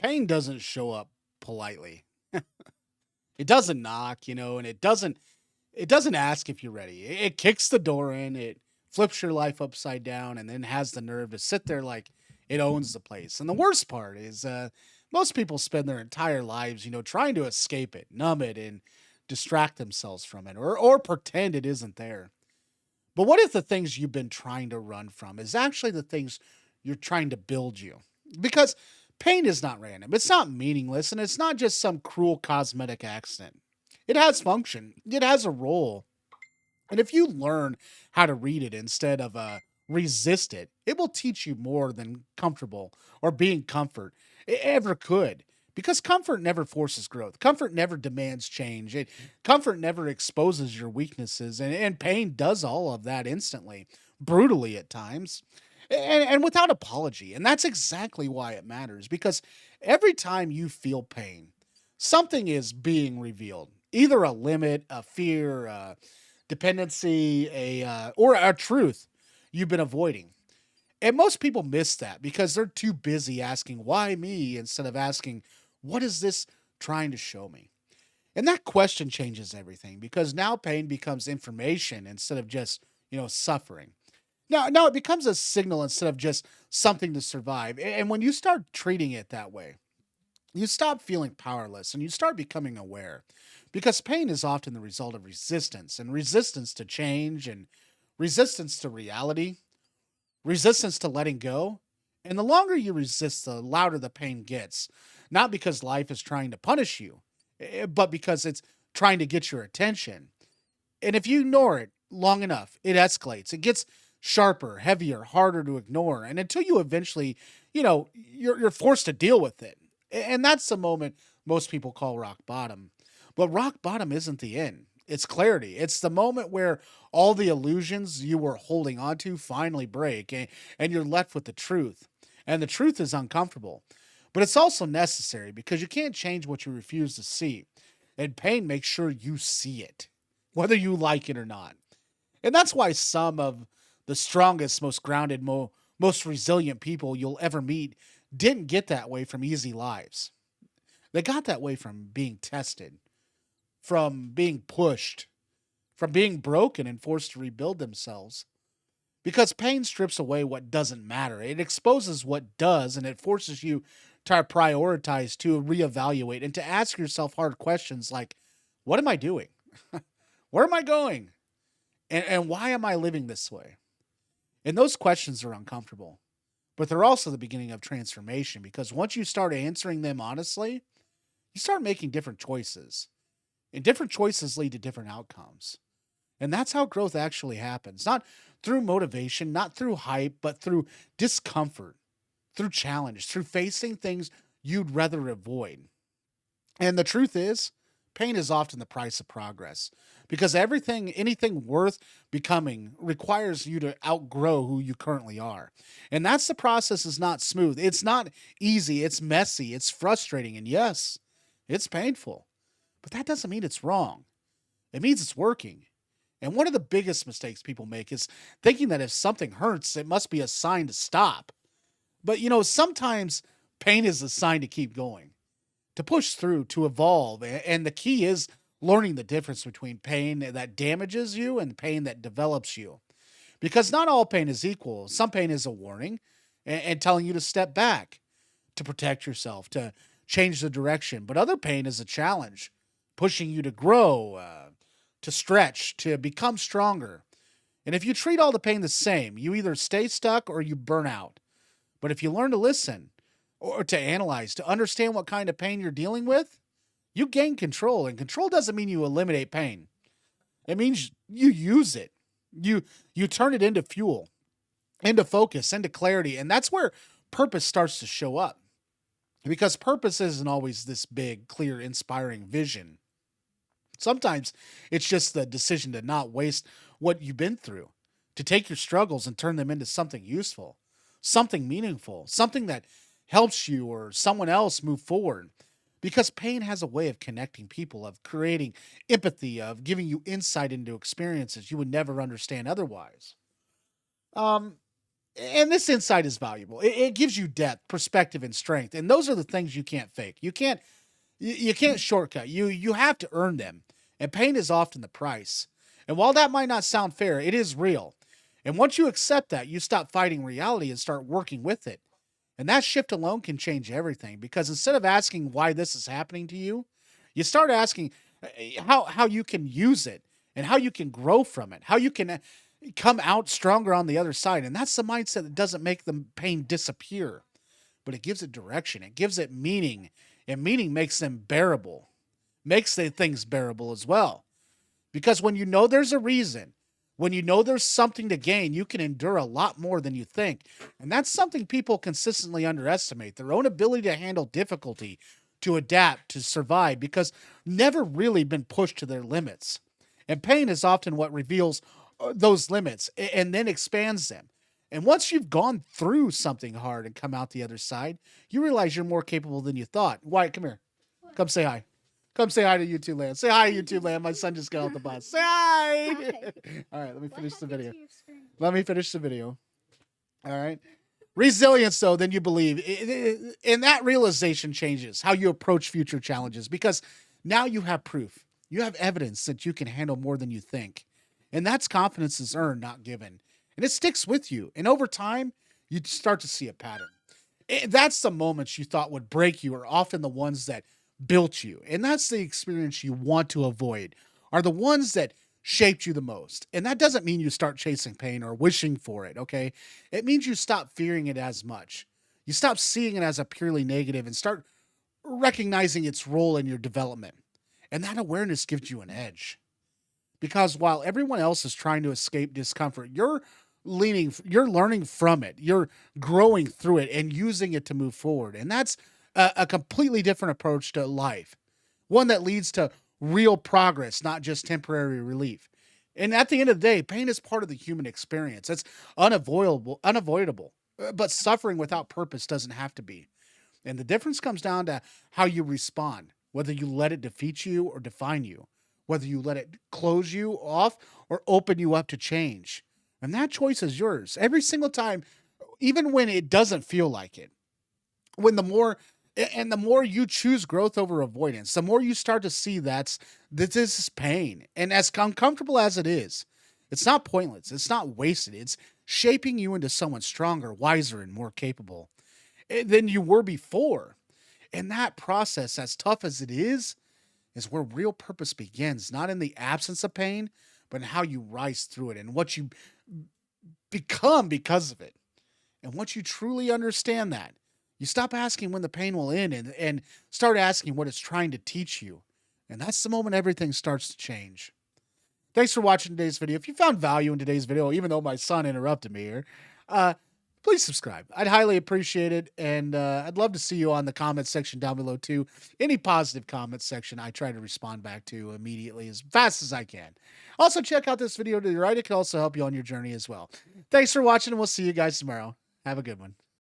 Pain doesn't show up politely. It doesn't knock, and it doesn't ask if you're ready. It kicks the door in, it flips your life upside down, and then has the nerve to sit there like it owns the place. And the worst part is, most people spend their entire lives, trying to escape it, numb it, and distract themselves from it, or pretend it isn't there. But what if the things you've been trying to run from is actually the things you're trying to build you? Because pain is not random, it's not meaningless, and it's not just some cruel cosmetic accident. It has function, it has a role. And if you learn how to read it instead of resist it, it will teach you more than comfortable or being comfort ever could. Because comfort never forces growth. Comfort never demands change. Comfort never exposes your weaknesses. And pain does all of that instantly, brutally at times, and without apology. And that's exactly why it matters. Because every time you feel pain, something is being revealed. Either a limit, a fear, dependency, or a truth you've been avoiding. And most people miss that because they're too busy asking why me instead of asking what is this trying to show me. And that question changes everything because now pain becomes information instead of just suffering. Now it becomes a signal instead of just something to survive. And when you start treating it that way, you stop feeling powerless and you start becoming aware, because pain is often the result of resistance, and resistance to change, and resistance to reality, resistance to letting go. And the longer you resist, the louder the pain gets, not because life is trying to punish you, but because it's trying to get your attention. And if you ignore it long enough, it escalates. It gets sharper, heavier, harder to ignore. And until you eventually, you're forced to deal with it. And that's the moment most people call rock bottom. But rock bottom isn't the end. It's clarity. It's the moment where all the illusions you were holding onto finally break, and you're left with the truth. And the truth is uncomfortable, but it's also necessary because you can't change what you refuse to see. And pain makes sure you see it, whether you like it or not. And that's why some of the strongest, most grounded, most resilient people you'll ever meet didn't get that way from easy lives. They got that way from being tested, from being pushed, from being broken and forced to rebuild themselves. Because pain strips away what doesn't matter. It exposes what does, and it forces you to prioritize, to reevaluate, and to ask yourself hard questions like, what am I doing? Where am I going? And why am I living this way? And those questions are uncomfortable, but they're also the beginning of transformation, because once you start answering them honestly, you start making different choices. And different choices lead to different outcomes. And that's how growth actually happens. Not through motivation, not through hype, but through discomfort, through challenge, through facing things you'd rather avoid. And the truth is, pain is often the price of progress, because anything worth becoming requires you to outgrow who you currently are. And that's the process is not smooth. It's not easy. It's messy. It's frustrating. And yes, it's painful, but that doesn't mean it's wrong. It means it's working. And one of the biggest mistakes people make is thinking that if something hurts, it must be a sign to stop. But sometimes pain is a sign to keep going, to push through, to evolve. And the key is learning the difference between pain that damages you and pain that develops you. Because not all pain is equal. Some pain is a warning and telling you to step back, to protect yourself, to change the direction. But other pain is a challenge, pushing you to grow, to stretch, to become stronger. And if you treat all the pain the same, you either stay stuck or you burn out. But if you learn to listen, or to analyze, to understand what kind of pain you're dealing with, you gain control. And control doesn't mean you eliminate pain. It means you use it. You turn it into fuel, into focus, into clarity. And that's where purpose starts to show up. Because purpose isn't always this big, clear, inspiring vision. Sometimes it's just the decision to not waste what you've been through, to take your struggles and turn them into something useful, something meaningful, something that helps you or someone else move forward. Because pain has a way of connecting people, of creating empathy, of giving you insight into experiences you would never understand otherwise. Um, And this insight is valuable. It gives you depth, perspective, and strength. And those are the things you can't fake. You can't shortcut. You have to earn them. And pain is often the price. And while that might not sound fair, it is real. And once you accept that, you stop fighting reality and start working with it. And that shift alone can change everything because instead of asking why this is happening to you, you start asking how you can use it and how you can grow from it, how you can come out stronger on the other side. And that's the mindset that doesn't make the pain disappear, but it gives it direction. It gives it meaning, and meaning makes them bearable, makes the things bearable as well. Because when you know there's a reason, when you know there's something to gain, you can endure a lot more than you think. And that's something people consistently underestimate their own ability to handle difficulty, to adapt, to survive, because never really been pushed to their limits. And pain is often what reveals those limits and then expands them. And once you've gone through something hard and come out the other side, you realize you're more capable than you thought. Wyatt, come here. Come say hi. Come say hi to YouTube land. Say hi, YouTube land. My son just got off the bus. Say hi. All right, let me finish the video. Let me finish the video. All right. Resilience, though, then you believe. And that realization changes how you approach future challenges because now you have proof. You have evidence that you can handle more than you think. And that's confidence is earned, not given. And it sticks with you. And over time, you start to see a pattern. That's the moments you thought would break you are often the ones that built you. And that's the experience you want to avoid, are the ones that shaped you the most. And that doesn't mean you start chasing pain or wishing for it, okay? It means you stop fearing it as much. You stop seeing it as a purely negative and start recognizing its role in your development. And that awareness gives you an edge. Because while everyone else is trying to escape discomfort, you're learning from it. You're growing through it and using it to move forward. And that's a completely different approach to life. One that leads to real progress, not just temporary relief. And at the end of the day, pain is part of the human experience. It's unavoidable. But suffering without purpose doesn't have to be. And the difference comes down to how you respond, whether you let it defeat you or define you, whether you let it close you off or open you up to change. And that choice is yours every single time, even when it doesn't feel like it. When the more you choose growth over avoidance, the more you start to see that this is pain. And as uncomfortable as it is, it's not pointless. It's not wasted. It's shaping you into someone stronger, wiser, and more capable than you were before. And that process, as tough as it is where real purpose begins, not in the absence of pain, but in how you rise through it and what you become because of it. And once you truly understand that, you stop asking when the pain will end and start asking what it's trying to teach you. And that's the moment everything starts to change. Thanks for watching today's video. If you found value in today's video, even though my son interrupted me here, uh, please subscribe. I'd highly appreciate it. And I'd love to see you on the comment section down below too. Any positive comment section, I try to respond back to immediately as fast as I can. Also, check out this video to the right. It can also help you on your journey as well. Thanks for watching, and we'll see you guys tomorrow. Have a good one.